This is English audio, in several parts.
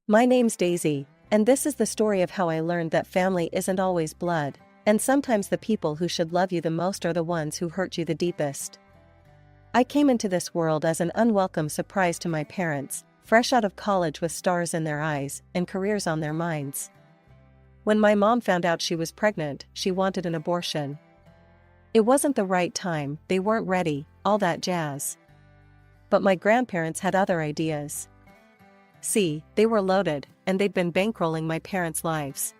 My name's Daisy, and this is the story of how I learned that family isn't always blood, and sometimes the people who should love you the most are the ones who hurt you the deepest. I came into this world as an unwelcome surprise to my parents, fresh out of college with stars in their eyes and careers on their minds. When my mom found out she was pregnant, she wanted an abortion. It wasn't the right time, they weren't ready, all that jazz. But my grandparents had other ideas. See, they were loaded, and they'd been bankrolling my parents' lives.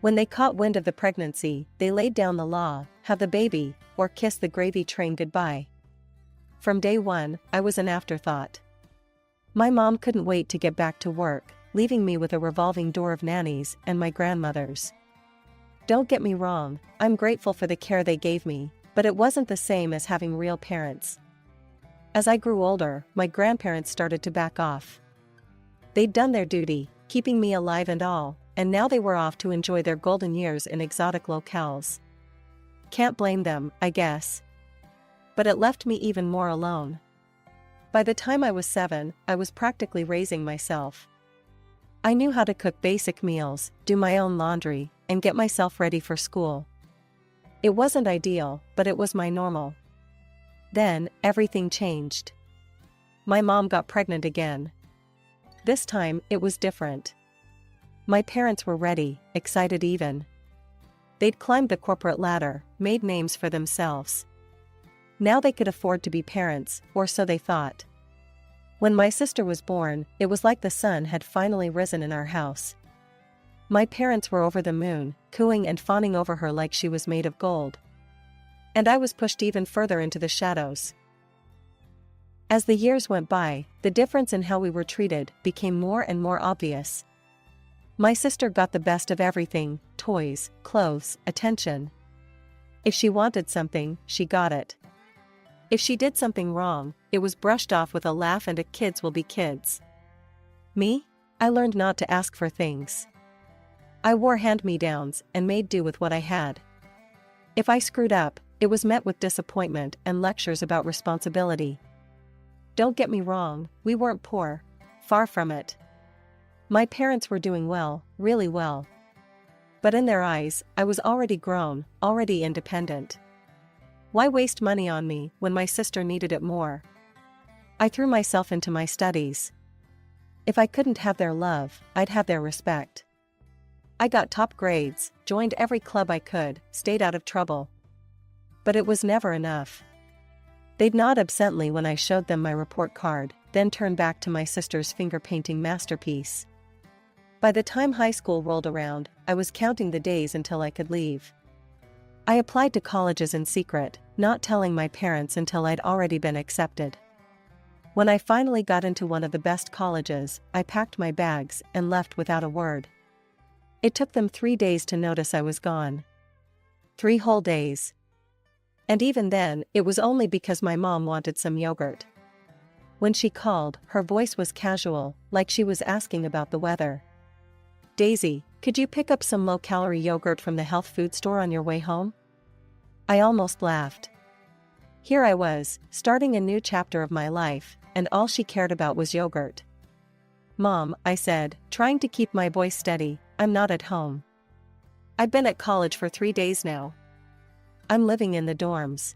When they caught wind of the pregnancy, they laid down the law: have the baby, or kiss the gravy train goodbye. From day one, I was an afterthought. My mom couldn't wait to get back to work, leaving me with a revolving door of nannies and my grandmothers. Don't get me wrong, I'm grateful for the care they gave me, but it wasn't the same as having real parents. As I grew older, my grandparents started to back off. They'd done their duty, keeping me alive and all, and now they were off to enjoy their golden years in exotic locales. Can't blame them, I guess. But it left me even more alone. By the time I was 7, I was practically raising myself. I knew how to cook basic meals, do my own laundry, and get myself ready for school. It wasn't ideal, but it was my normal. Then, everything changed. My mom got pregnant again. This time, it was different. My parents were ready, excited even. They'd climbed the corporate ladder, made names for themselves. Now they could afford to be parents, or so they thought. When my sister was born, it was like the sun had finally risen in our house. My parents were over the moon, cooing and fawning over her like she was made of gold. And I was pushed even further into the shadows. As the years went by, the difference in how we were treated became more and more obvious. My sister got the best of everything: toys, clothes, attention. If she wanted something, she got it. If she did something wrong, it was brushed off with a laugh and a kids will be kids. Me? I learned not to ask for things. I wore hand-me-downs and made do with what I had. If I screwed up, it was met with disappointment and lectures about responsibility. Don't get me wrong, we weren't poor. Far from it. My parents were doing well, really well. But in their eyes, I was already grown, already independent. Why waste money on me when my sister needed it more? I threw myself into my studies. If I couldn't have their love, I'd have their respect. I got top grades, joined every club I could, stayed out of trouble. But it was never enough. They'd nod absently when I showed them my report card, then turn back to my sister's finger-painting masterpiece. By the time high school rolled around, I was counting the days until I could leave. I applied to colleges in secret, not telling my parents until I'd already been accepted. When I finally got into one of the best colleges, I packed my bags and left without a word. It took them 3 days to notice I was gone. 3 whole days. And even then, it was only because my mom wanted some yogurt. When she called, her voice was casual, like she was asking about the weather. "Daisy, could you pick up some low-calorie yogurt from the health food store on your way home?" I almost laughed. Here I was, starting a new chapter of my life, and all she cared about was yogurt. "Mom," I said, trying to keep my voice steady, "I'm not at home. I've been at college for 3 days now. I'm living in the dorms."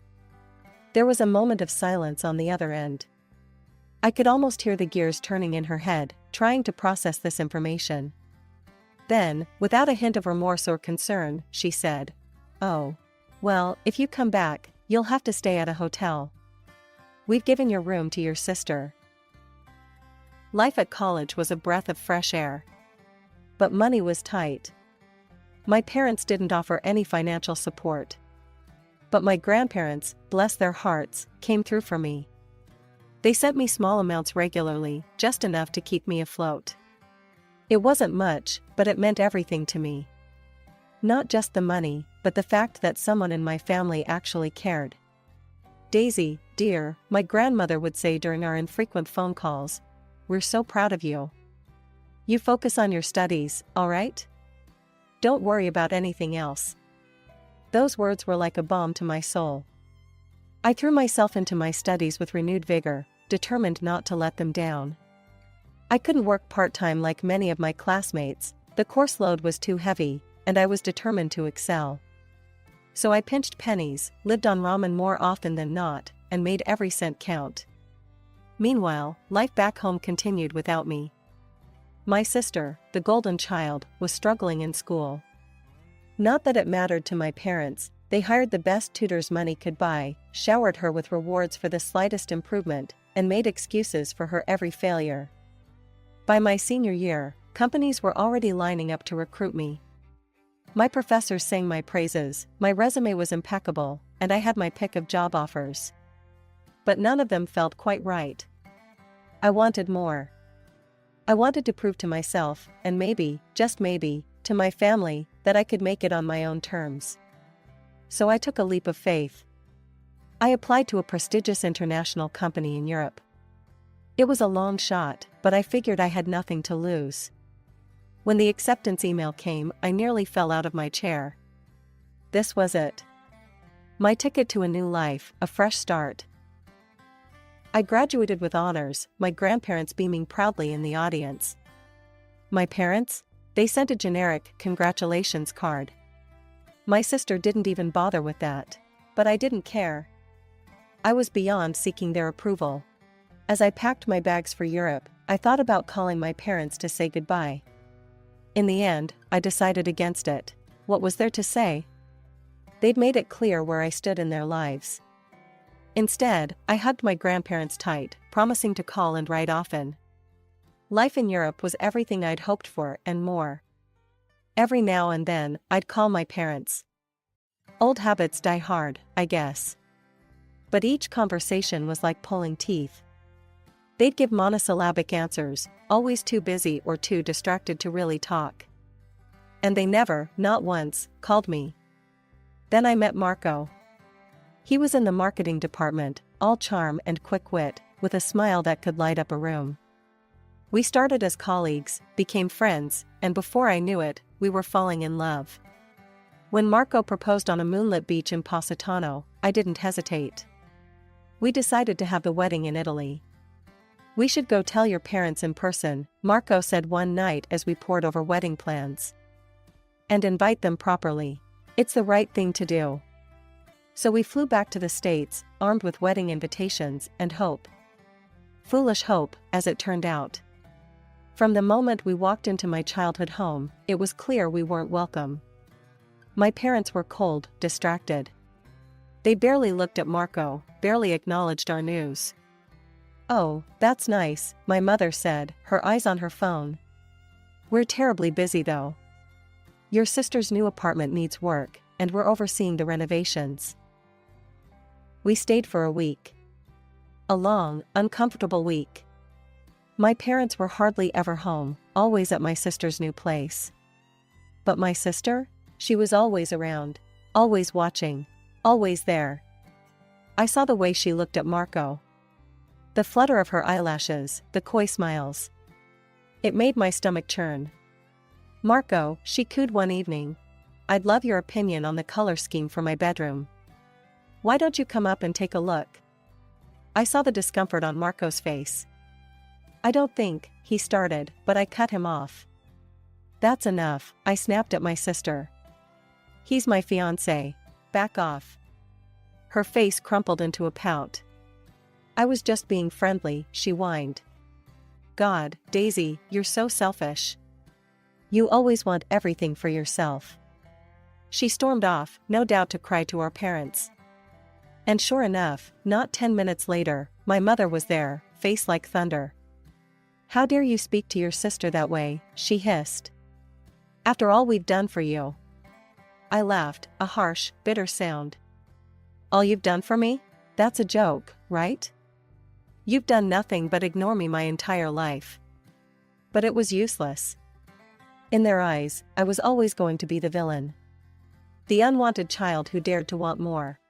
There was a moment of silence on the other end. I could almost hear the gears turning in her head, trying to process this information. Then, without a hint of remorse or concern, she said, "Oh. Well, if you come back, you'll have to stay at a hotel. We've given your room to your sister." Life at college was a breath of fresh air. But money was tight. My parents didn't offer any financial support. But my grandparents, bless their hearts, came through for me. They sent me small amounts regularly, just enough to keep me afloat. It wasn't much, but it meant everything to me. Not just the money, but the fact that someone in my family actually cared. "Daisy, dear," my grandmother would say during our infrequent phone calls, "we're so proud of you. You focus on your studies, all right? Don't worry about anything else." Those words were like a balm to my soul. I threw myself into my studies with renewed vigor, determined not to let them down. I couldn't work part-time like many of my classmates, the course load was too heavy, and I was determined to excel. So I pinched pennies, lived on ramen more often than not, and made every cent count. Meanwhile, life back home continued without me. My sister, the golden child, was struggling in school. Not that it mattered to my parents, they hired the best tutors money could buy, showered her with rewards for the slightest improvement, and made excuses for her every failure. By my senior year, companies were already lining up to recruit me. My professors sang my praises, my resume was impeccable, and I had my pick of job offers. But none of them felt quite right. I wanted more. I wanted to prove to myself, and maybe, just maybe, to my family, that I could make it on my own terms. So I took a leap of faith. I applied to a prestigious international company in Europe. It was a long shot, but I figured I had nothing to lose. When the acceptance email came, I nearly fell out of my chair. This was it. My ticket to a new life, a fresh start. I graduated with honors, my grandparents beaming proudly in the audience. My parents? They sent a generic congratulations card. My sister didn't even bother with that. But I didn't care. I was beyond seeking their approval. As I packed my bags for Europe, I thought about calling my parents to say goodbye. In the end, I decided against it. What was there to say? They'd made it clear where I stood in their lives. Instead, I hugged my grandparents tight, promising to call and write often. Life in Europe was everything I'd hoped for and more. Every now and then, I'd call my parents. Old habits die hard, I guess. But each conversation was like pulling teeth. They'd give monosyllabic answers, always too busy or too distracted to really talk. And they never, not once, called me. Then I met Marco. He was in the marketing department, all charm and quick wit, with a smile that could light up a room. We started as colleagues, became friends, and before I knew it, we were falling in love. When Marco proposed on a moonlit beach in Positano, I didn't hesitate. We decided to have the wedding in Italy. We should go tell your parents in person, Marco said one night as we pored over wedding plans. And invite them properly. It's the right thing to do. So we flew back to the States, armed with wedding invitations and hope. Foolish hope, as it turned out. From the moment we walked into my childhood home, it was clear we weren't welcome. My parents were cold, distracted. They barely looked at Marco, barely acknowledged our news. "Oh, that's nice," my mother said, her eyes on her phone. "We're terribly busy though. Your sister's new apartment needs work, and we're overseeing the renovations." We stayed for a week. A long, uncomfortable week. My parents were hardly ever home, always at my sister's new place. But my sister? She was always around, always watching, always there. I saw the way she looked at Marco. The flutter of her eyelashes, the coy smiles. It made my stomach churn. "Marco," she cooed one evening, "I'd love your opinion on the color scheme for my bedroom. Why don't you come up and take a look?" I saw the discomfort on Marco's face. "I don't think," he started, but I cut him off. "That's enough," I snapped at my sister. "He's my fiancé. Back off." Her face crumpled into a pout. "I was just being friendly," she whined. "God, Daisy, you're so selfish. You always want everything for yourself." She stormed off, no doubt to cry to our parents. And sure enough, not 10 minutes later, my mother was there, face like thunder. "How dare you speak to your sister that way," she hissed. "After all we've done for you." I laughed, a harsh, bitter sound. "All you've done for me? That's a joke, right? You've done nothing but ignore me my entire life." But it was useless. In their eyes, I was always going to be the villain. The unwanted child who dared to want more.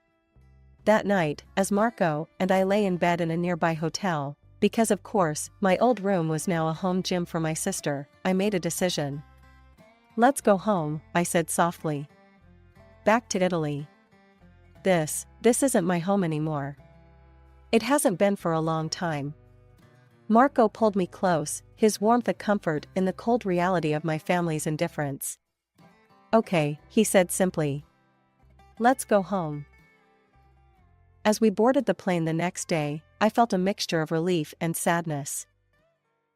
That night, as Marco and I lay in bed in a nearby hotel, because of course, my old room was now a home gym for my sister, I made a decision. "Let's go home," I said softly. "Back to Italy. This isn't my home anymore. It hasn't been for a long time. Marco pulled me close, his warmth a comfort in the cold reality of my family's indifference. "Okay," he said simply. "Let's go home." As we boarded the plane the next day, I felt a mixture of relief and sadness.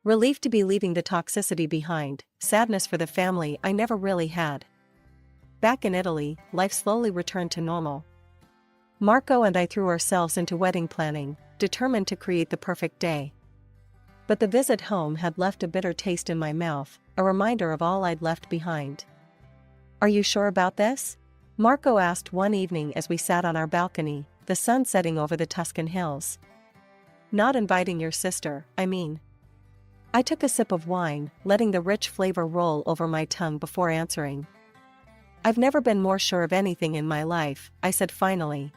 Relief to be leaving the toxicity behind, sadness for the family I never really had. Back in Italy, life slowly returned to normal. Marco and I threw ourselves into wedding planning, determined to create the perfect day. But the visit home had left a bitter taste in my mouth, a reminder of all I'd left behind. "Are you sure about this?" Marco asked one evening as we sat on our balcony, the sun setting over the Tuscan hills. "Not inviting your sister, I mean." I took a sip of wine, letting the rich flavor roll over my tongue before answering. "I've never been more sure of anything in my life," I said finally.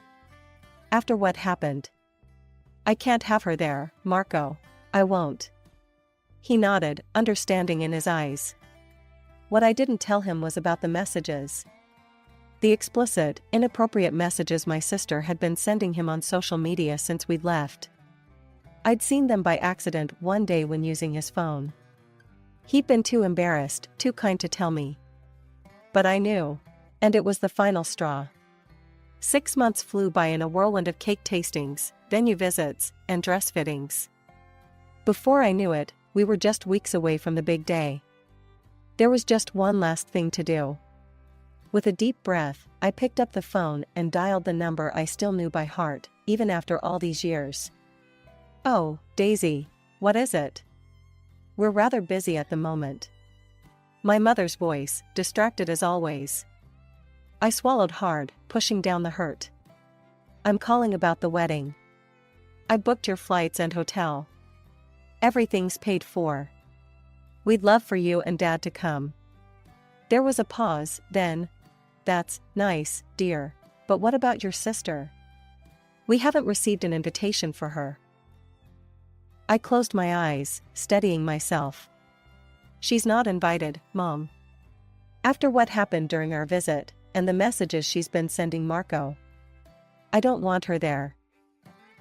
"After what happened. I can't have her there, Marco. I won't." He nodded, understanding in his eyes. What I didn't tell him was about the messages. The explicit, inappropriate messages my sister had been sending him on social media since we'd left. I'd seen them by accident one day when using his phone. He'd been too embarrassed, too kind to tell me. But I knew. And it was the final straw. 6 months flew by in a whirlwind of cake tastings, venue visits, and dress fittings. Before I knew it, we were just weeks away from the big day. There was just one last thing to do. With a deep breath, I picked up the phone and dialed the number I still knew by heart, even after all these years. "Oh, Daisy, what is it?" "We're rather busy at the moment." My mother's voice, distracted as always. I swallowed hard, pushing down the hurt. "I'm calling about the wedding. I booked your flights and hotel. Everything's paid for. We'd love for you and Dad to come." There was a pause, then, "That's nice, dear. But what about your sister? We haven't received an invitation for her." I closed my eyes, steadying myself. "She's not invited, Mom. After what happened during our visit, and the messages she's been sending Marco. I don't want her there."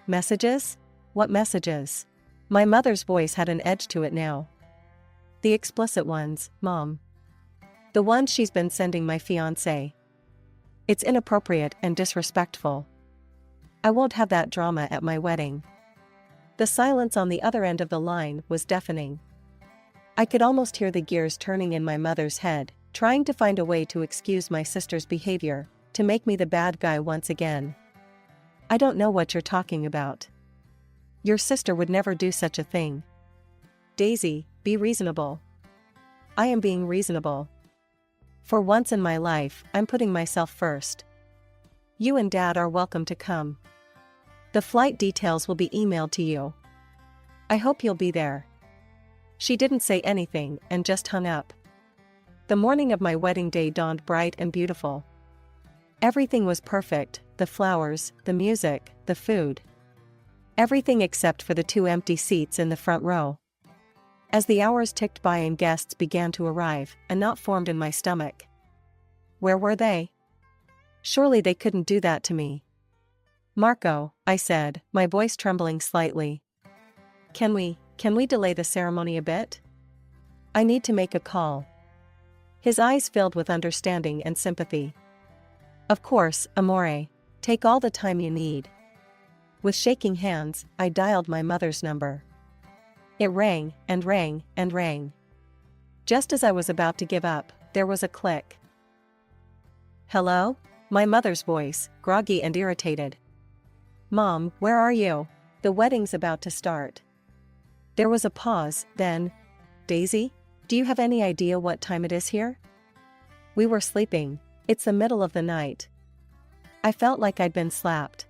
"Messages? What messages?" My mother's voice had an edge to it now. "The explicit ones, Mom. The ones she's been sending my fiancé. It's inappropriate and disrespectful. I won't have that drama at my wedding." The silence on the other end of the line was deafening. I could almost hear the gears turning in my mother's head, trying to find a way to excuse my sister's behavior, to make me the bad guy once again. "I don't know what you're talking about. Your sister would never do such a thing. Daisy, be reasonable." "I am being reasonable. For once in my life, I'm putting myself first. You and Dad are welcome to come. The flight details will be emailed to you. I hope you'll be there." She didn't say anything and just hung up. The morning of my wedding day dawned bright and beautiful. Everything was perfect, the flowers, the music, the food. Everything except for the 2 empty seats in the front row. As the hours ticked by and guests began to arrive, a knot formed in my stomach. Where were they? Surely they couldn't do that to me. "Marco," I said, my voice trembling slightly. Can we delay the ceremony a bit? I need to make a call." His eyes filled with understanding and sympathy. "Of course, amore. Take all the time you need." With shaking hands, I dialed my mother's number. It rang, and rang, and rang. Just as I was about to give up, there was a click. "Hello?" My mother's voice, groggy and irritated. "Mom, where are you? The wedding's about to start." There was a pause, then, "Daisy, do you have any idea what time it is here?" "We were sleeping. It's the middle of the night." I felt like I'd been slapped.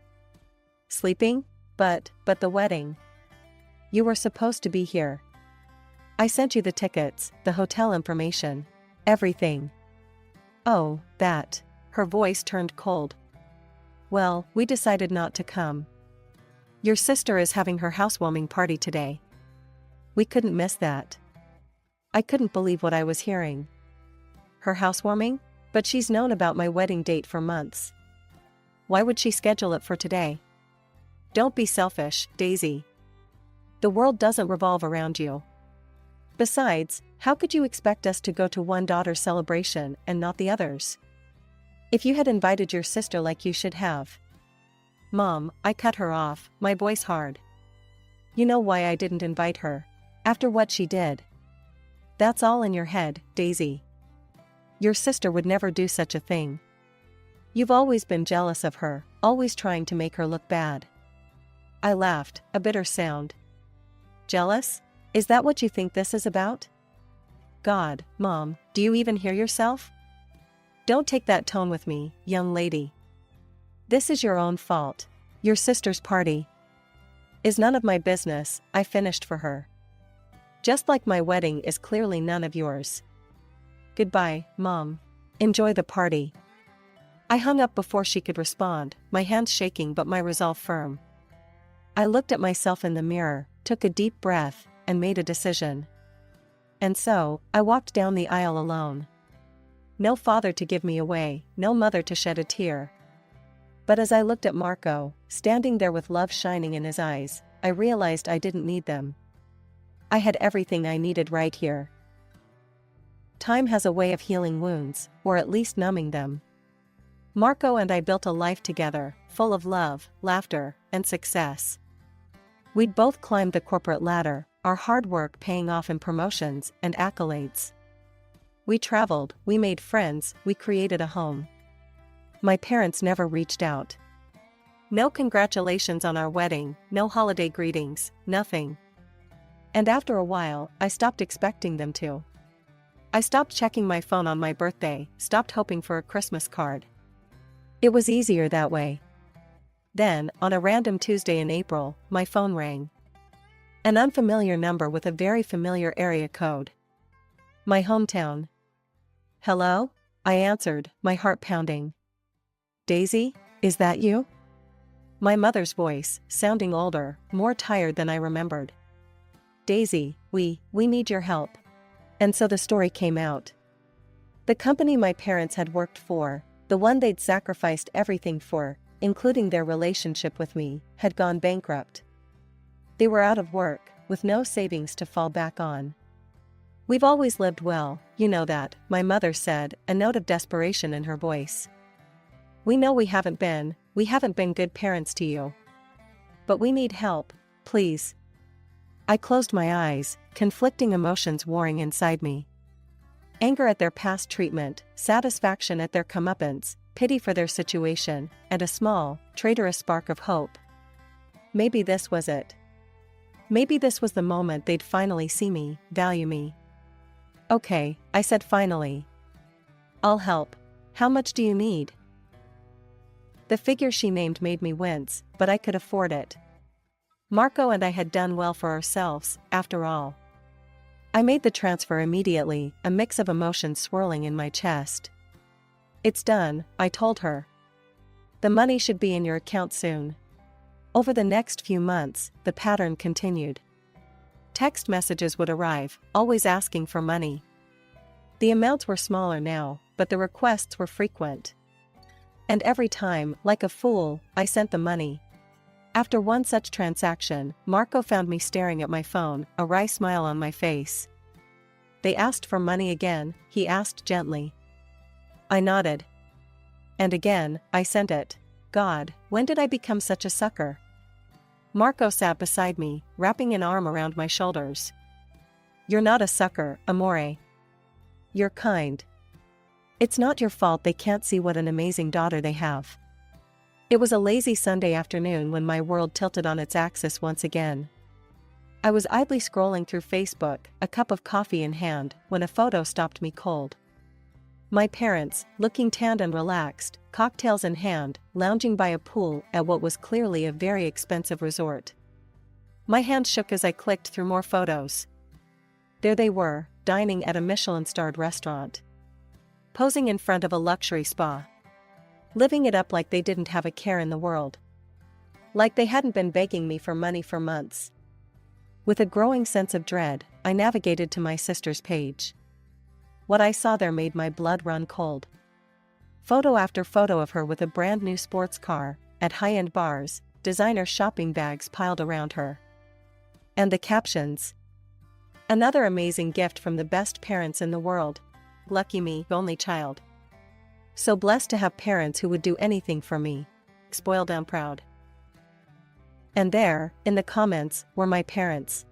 "Sleeping? But the wedding. You were supposed to be here. I sent you the tickets, the hotel information, everything." "Oh, that." Her voice turned cold. "Well, we decided not to come. Your sister is having her housewarming party today. We couldn't miss that." I couldn't believe what I was hearing. Her housewarming? But she's known about my wedding date for months. Why would she schedule it for today? Don't be selfish, Daisy. The world doesn't revolve around you. Besides, how could you expect us to go to one daughter's celebration and not the others? If you had invited your sister like you should have. Mom, I cut her off, my voice hard. You know why I didn't invite her? After what she did. That's all in your head, Daisy. Your sister would never do such a thing. You've always been jealous of her, always trying to make her look bad. I laughed, a bitter sound. Jealous? Is that what you think this is about? God, Mom, do you even hear yourself? Don't take that tone with me, young lady. This is your own fault. Your sister's party is none of my business, I finished for her. Just like my wedding is clearly none of yours. Goodbye, Mom. Enjoy the party. I hung up before she could respond, my hands shaking but my resolve firm. I looked at myself in the mirror, took a deep breath, and made a decision. And so, I walked down the aisle alone. No father to give me away, no mother to shed a tear. But as I looked at Marco, standing there with love shining in his eyes, I realized I didn't need them. I had everything I needed right here. Time has a way of healing wounds, or at least numbing them. Marco and I built a life together, full of love, laughter, and success. We'd both climbed the corporate ladder, our hard work paying off in promotions and accolades. We traveled, we made friends, we created a home. My parents never reached out. No congratulations on our wedding, no holiday greetings, nothing. And after a while, I stopped expecting them to. I stopped checking my phone on my birthday, stopped hoping for a Christmas card. It was easier that way. Then, on a random Tuesday in April, my phone rang. An unfamiliar number with a very familiar area code. My hometown. Hello? I answered, my heart pounding. Daisy, is that you? My mother's voice, sounding older, more tired than I remembered. Daisy, we need your help. And so the story came out. The company my parents had worked for, the one they'd sacrificed everything for, including their relationship with me, had gone bankrupt. They were out of work, with no savings to fall back on. We've always lived well, you know that, my mother said, a note of desperation in her voice. We know we haven't been good parents to you. But we need help, please. I closed my eyes, conflicting emotions warring inside me. Anger at their past treatment, satisfaction at their comeuppance, pity for their situation, and a small, traitorous spark of hope. Maybe this was it. Maybe this was the moment they'd finally see me, value me. Okay, I said finally. I'll help. How much do you need? The figure she named made me wince, but I could afford it. Marco and I had done well for ourselves, after all. I made the transfer immediately, a mix of emotions swirling in my chest. It's done, I told her. The money should be in your account soon. Over the next few months, the pattern continued. Text messages would arrive, always asking for money. The amounts were smaller now, but the requests were frequent. And every time, like a fool, I sent the money. After one such transaction, Marco found me staring at my phone, a wry smile on my face. They asked for money again, he asked gently. I nodded. And again, I sent it. God, when did I become such a sucker? Marco sat beside me, wrapping an arm around my shoulders. You're not a sucker, amore. You're kind. It's not your fault they can't see what an amazing daughter they have. It was a lazy Sunday afternoon when my world tilted on its axis once again. I was idly scrolling through Facebook, a cup of coffee in hand, when a photo stopped me cold. My parents, looking tanned and relaxed, cocktails in hand, lounging by a pool at what was clearly a very expensive resort. My hand shook as I clicked through more photos. There they were, dining at a Michelin-starred restaurant. Posing in front of a luxury spa. Living it up like they didn't have a care in the world. Like they hadn't been begging me for money for months. With a growing sense of dread, I navigated to my sister's page. What I saw there made my blood run cold. Photo after photo of her with a brand new sports car, at high-end bars, designer shopping bags piled around her. And the captions. Another amazing gift from the best parents in the world. Lucky me, only child. So blessed to have parents who would do anything for me. Spoiled and proud. And there, in the comments, were my parents.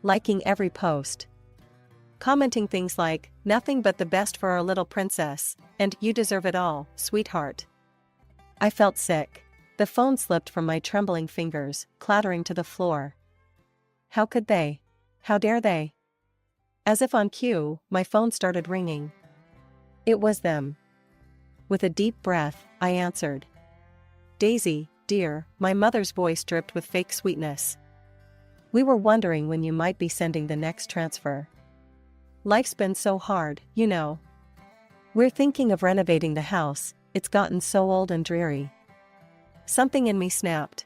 Liking every post. Commenting things like, nothing but the best for our little princess, and you deserve it all, sweetheart. I felt sick. The phone slipped from my trembling fingers, clattering to the floor. How could they? How dare they? As if on cue, my phone started ringing. It was them. With a deep breath, I answered. Daisy, dear, my mother's voice dripped with fake sweetness. We were wondering when you might be sending the next transfer. Life's been so hard, you know. We're thinking of renovating the house, it's gotten so old and dreary. Something in me snapped.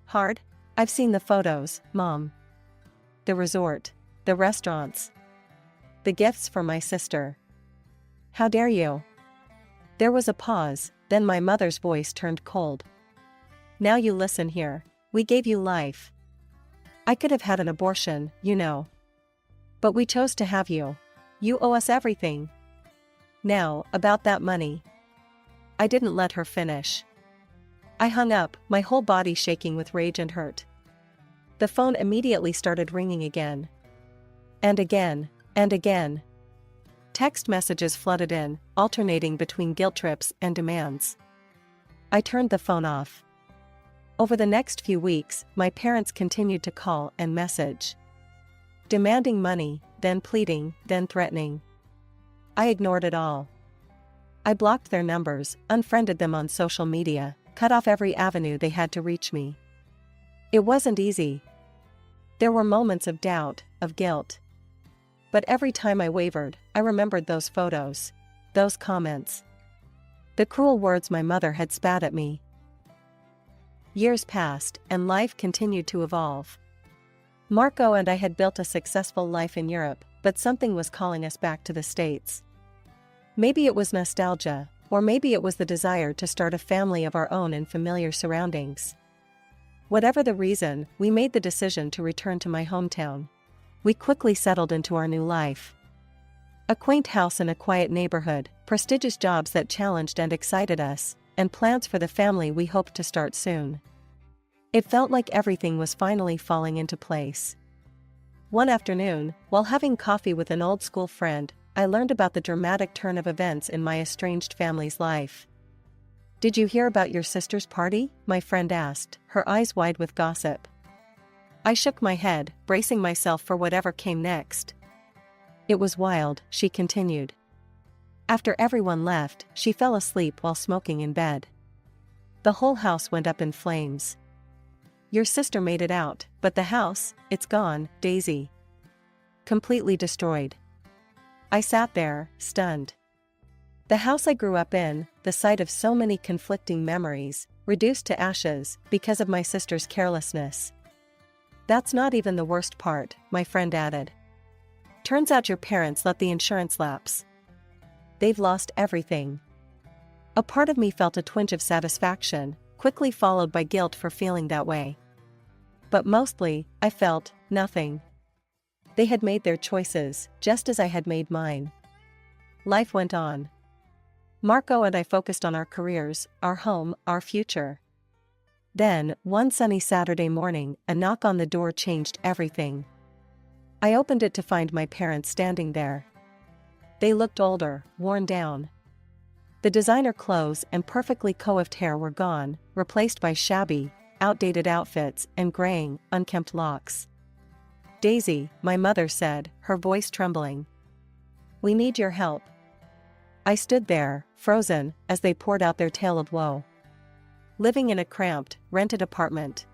Hard? I've seen the photos, Mom. The resort, the restaurants, the gifts for my sister. How dare you? There was a pause, then my mother's voice turned cold. Now you listen here, we gave you life. I could have had an abortion, you know. But we chose to have you. You owe us everything. Now, about that money. I didn't let her finish. I hung up, my whole body shaking with rage and hurt. The phone immediately started ringing again. And again, and again. Text messages flooded in, alternating between guilt trips and demands. I turned the phone off. Over the next few weeks, my parents continued to call and message. Demanding money, then pleading, then threatening. I ignored it all. I blocked their numbers, unfriended them on social media, cut off every avenue they had to reach me. It wasn't easy. There were moments of doubt, of guilt. But every time I wavered, I remembered those photos, those comments. The cruel words my mother had spat at me. Years passed, and life continued to evolve. Marco and I had built a successful life in Europe, but something was calling us back to the States. Maybe it was nostalgia, or maybe it was the desire to start a family of our own in familiar surroundings. Whatever the reason, we made the decision to return to my hometown. We quickly settled into our new life. A quaint house in a quiet neighborhood, prestigious jobs that challenged and excited us, and plans for the family we hoped to start soon. It felt like everything was finally falling into place. One afternoon, while having coffee with an old school friend, I learned about the dramatic turn of events in my estranged family's life. Did you hear about your sister's party? My friend asked, her eyes wide with gossip. I shook my head, bracing myself for whatever came next. It was wild, she continued. After everyone left, she fell asleep while smoking in bed. The whole house went up in flames. Your sister made it out, but the house, it's gone, Daisy. Completely destroyed. I sat there, stunned. The house I grew up in, the site of so many conflicting memories, reduced to ashes because of my sister's carelessness. That's not even the worst part, my friend added. Turns out your parents let the insurance lapse. They've lost everything. A part of me felt a twinge of satisfaction, quickly followed by guilt for feeling that way. But mostly, I felt nothing. They had made their choices, just as I had made mine. Life went on. Marco and I focused on our careers, our home, our future. Then, one sunny Saturday morning, a knock on the door changed everything. I opened it to find my parents standing there. They looked older, worn down. The designer clothes and perfectly coiffed hair were gone, replaced by shabby, outdated outfits and graying, unkempt locks. Daisy, my mother said, her voice trembling. We need your help. I stood there, frozen, as they poured out their tale of woe. Living in a cramped, rented apartment.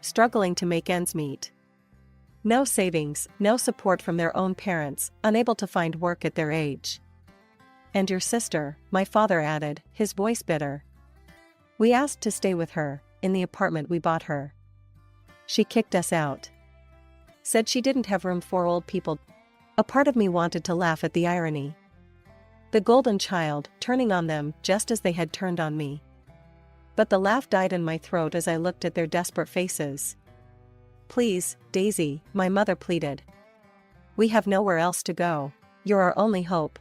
Struggling to make ends meet. No savings, no support from their own parents, unable to find work at their age. And your sister, my father added, his voice bitter. We asked to stay with her, in the apartment we bought her. She kicked us out. Said she didn't have room for old people. A part of me wanted to laugh at the irony. The golden child, turning on them just as they had turned on me. But the laugh died in my throat as I looked at their desperate faces. Please, Daisy, my mother pleaded. We have nowhere else to go. You're our only hope.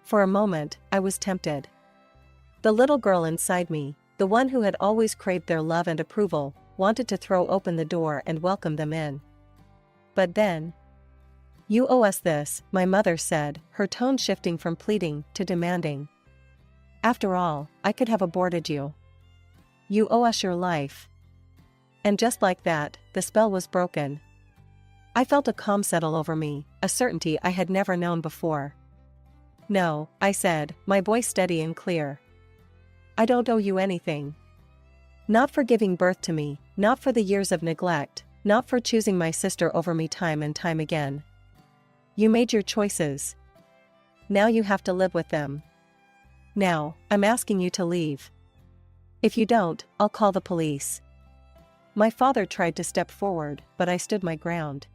For a moment, I was tempted. The little girl inside me, the one who had always craved their love and approval, wanted to throw open the door and welcome them in. But then, "You owe us this," my mother said, her tone shifting from pleading to demanding. "After all, I could have aborted you. You owe us your life." And just like that, the spell was broken. I felt a calm settle over me, a certainty I had never known before. "No," I said, my voice steady and clear. "I don't owe you anything. Not for giving birth to me, not for the years of neglect, not for choosing my sister over me time and time again. You made your choices. Now you have to live with them. Now, I'm asking you to leave. If you don't, I'll call the police." My father tried to step forward, but I stood my ground.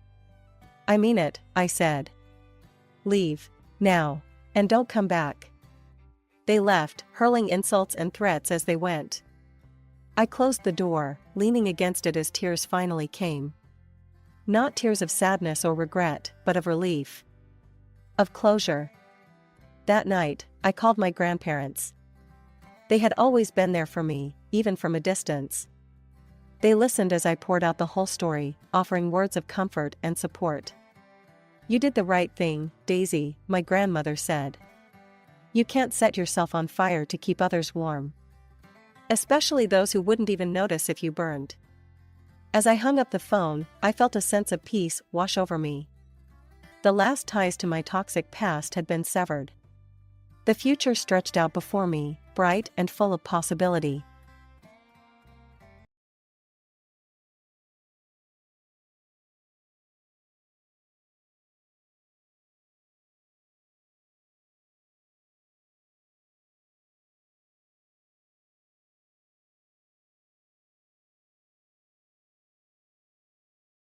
"I mean it," I said. "Leave. Now. And don't come back." They left, hurling insults and threats as they went. I closed the door, leaning against it as tears finally came. Not tears of sadness or regret, but of relief. Of closure. That night, I called my grandparents. They had always been there for me, even from a distance. They listened as I poured out the whole story, offering words of comfort and support. "You did the right thing, Daisy," my grandmother said. "You can't set yourself on fire to keep others warm. Especially those who wouldn't even notice if you burned." As I hung up the phone, I felt a sense of peace wash over me. The last ties to my toxic past had been severed. The future stretched out before me, bright and full of possibility.